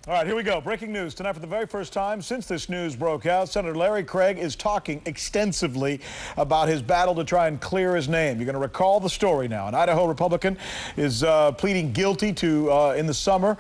All right, here we go. Breaking news tonight for the very first time since this news broke out. Senator Larry Craig is talking extensively about his battle to try and clear his name. You're going to recall the story now. An Idaho Republican is pleading guilty to, in the summer,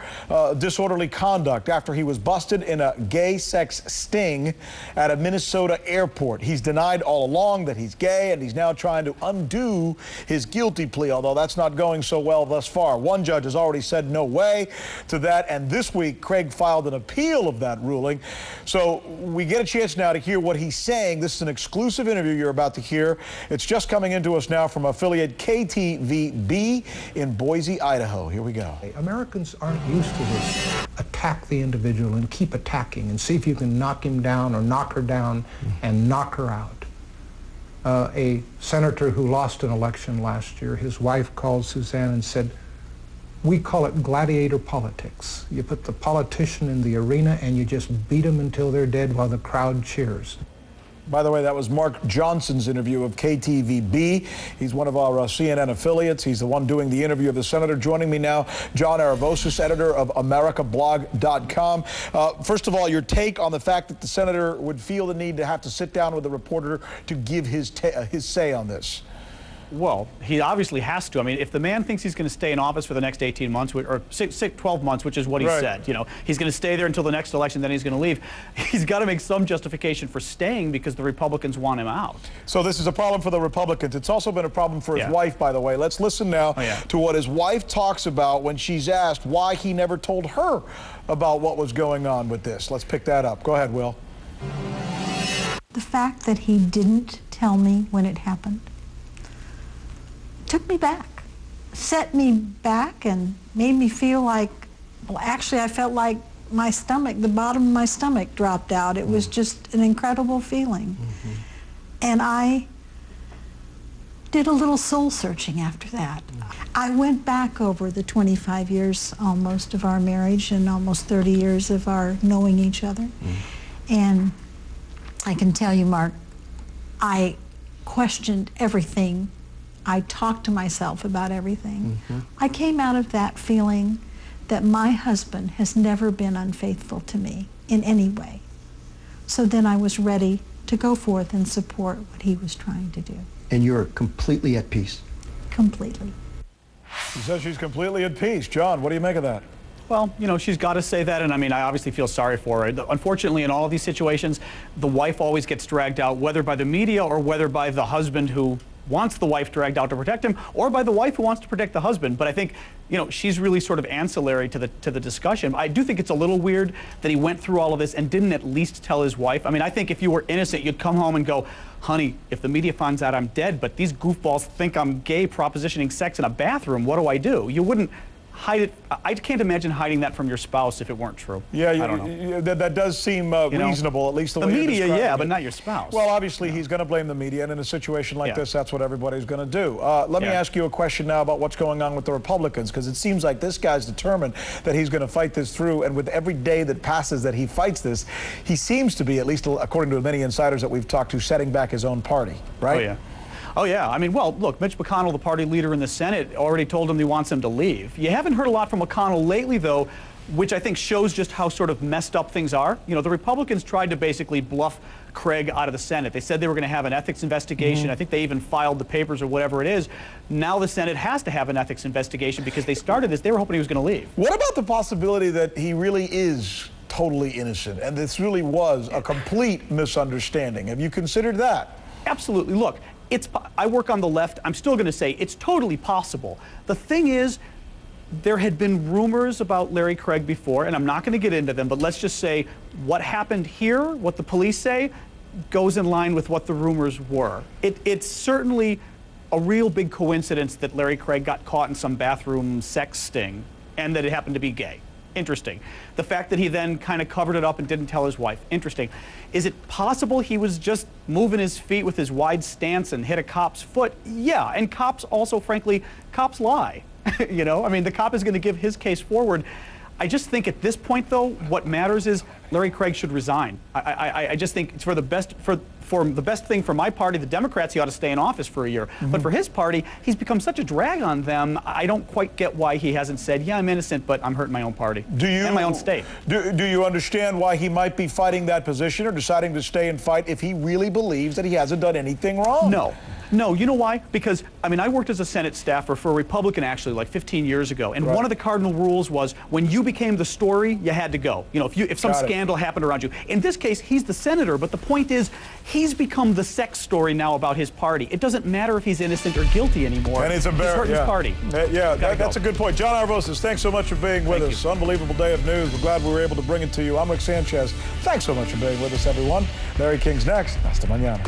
disorderly conduct after he was busted in a gay sex sting at a Minnesota airport. He's denied all along that he's gay, and he's now trying to undo his guilty plea, although that's not going so well thus far. One judge has already said no way to that, and this week, Craig filed an appeal of that ruling. So we get a chance now to hear what he's saying. This is an exclusive interview you're about to hear. It's just coming into us now from affiliate KTVB in Boise, Idaho. Here we go. Americans aren't used to this. Attack the individual and keep attacking and see if you can knock him down or knock her down and knock her out. A senator who lost an election last year, his wife called Suzanne and said, "We call it gladiator politics. You put the politician in the arena and you just beat them until they're dead while the crowd cheers." By the way, that was Mark Johnson's interview of KTVB. He's one of our CNN affiliates. He's the one doing the interview of the senator. Joining me now, John Aravosis, editor of AmericaBlog.com. First of all, your take on the fact that the senator would feel the need to have to sit down with a reporter to give his say on this. Well, he obviously has to. I mean, if the man thinks he's going to stay in office for the next 18 months, or 12 months, which is what he said, you know, he's going to stay there until the next election, then he's going to leave. He's got to make some justification for staying because the Republicans want him out. So this is a problem for the Republicans. It's also been a problem for his wife, by the way. Let's listen now to what his wife talks about when she's asked why he never told her about what was going on with this. Let's pick that up. Go ahead, Will. The fact that he didn't tell me when it happened took me back, set me back, and made me feel like, well, actually I felt like my stomach, the bottom of my stomach dropped out. It was just an incredible feeling. And I did a little soul searching after that. I went back over the 25 years almost of our marriage and almost 30 years of our knowing each other. And I can tell you, Mark, I questioned everything. I talked to myself about everything. I came out of that feeling that my husband has never been unfaithful to me in any way. So then I was ready to go forth and support what he was trying to do. And you're completely at peace? Completely. She says she's completely at peace. John, what do you make of that? Well, you know, she's got to say that, and I mean, I obviously feel sorry for her. Unfortunately, in all of these situations, the wife always gets dragged out, whether by the media or whether by the husband who wants the wife dragged out to protect him, or by the wife who wants to protect the husband. But I think, you know, she's really sort of ancillary to the discussion. I do think it's a little weird that he went through all of this and didn't at least tell his wife. I mean, I think if you were innocent, you'd come home and go, "Honey, if the media finds out I'm dead, but these goofballs think I'm gay propositioning sex in a bathroom, what do I do?" You wouldn't hide it. I can't imagine hiding that from your spouse if it weren't true. Yeah, I don't know. That does seem reasonable, at least the way the media, yeah, but not your spouse. Well, obviously, he's going to blame the media, and in a situation like this, that's what everybody's going to do. Let me ask you a question now about what's going on with the Republicans, because it seems like this guy's determined that he's going to fight this through, and with every day that passes that he fights this, he seems to be, at least according to many insiders that we've talked to, setting back his own party, right? Oh, yeah. Oh, yeah. I mean, well, look, Mitch McConnell, the party leader in the Senate, already told him he wants him to leave. You haven't heard a lot from McConnell lately, though, which I think shows just how sort of messed up things are. You know, the Republicans tried to basically bluff Craig out of the Senate. They said they were going to have an ethics investigation. I think they even filed the papers or whatever it is. Now the Senate has to have an ethics investigation because they started this. They were hoping he was going to leave. What about the possibility that he really is totally innocent and this really was a complete misunderstanding? Have you considered that? Absolutely. Look, I work on the left. I'm still going to say it's totally possible. The thing is, there had been rumors about Larry Craig before, and I'm not going to get into them, but let's just say what happened here, what the police say, goes in line with what the rumors were. It's certainly a real big coincidence that Larry Craig got caught in some bathroom sex sting and that it happened to be gay. Interesting. The fact that he then kind of covered it up and didn't tell his wife. Interesting. Is it possible he was just moving his feet with his wide stance and hit a cop's foot? Yeah, and cops also, frankly, cops lie. You know, I mean, the cop is going to give his case forward. I just think at this point, though, what matters is Larry Craig should resign. I just think it's for the best thing for my party, the Democrats, he ought to stay in office for a year. But for his party, he's become such a drag on them. I don't quite get why he hasn't said, yeah, I'm innocent, but I'm hurting my own party and my own state. Do you understand why he might be fighting that position or deciding to stay and fight if he really believes that he hasn't done anything wrong? No. No, you know why? Because, I mean, I worked as a Senate staffer for a Republican, actually, like 15 years ago. And one of the cardinal rules was when you became the story, you had to go. You know, if some scandal happened around you. In this case, he's the senator, but the point is, he's become the sex story now about his party. It doesn't matter if he's innocent or guilty anymore. And it's hurting his party. That's a good point. John Aravosis, thanks so much for being with us. Unbelievable day of news. We're glad we were able to bring it to you. I'm Rick Sanchez. Thanks so much for being with us, everyone. Larry King's next. Hasta mañana.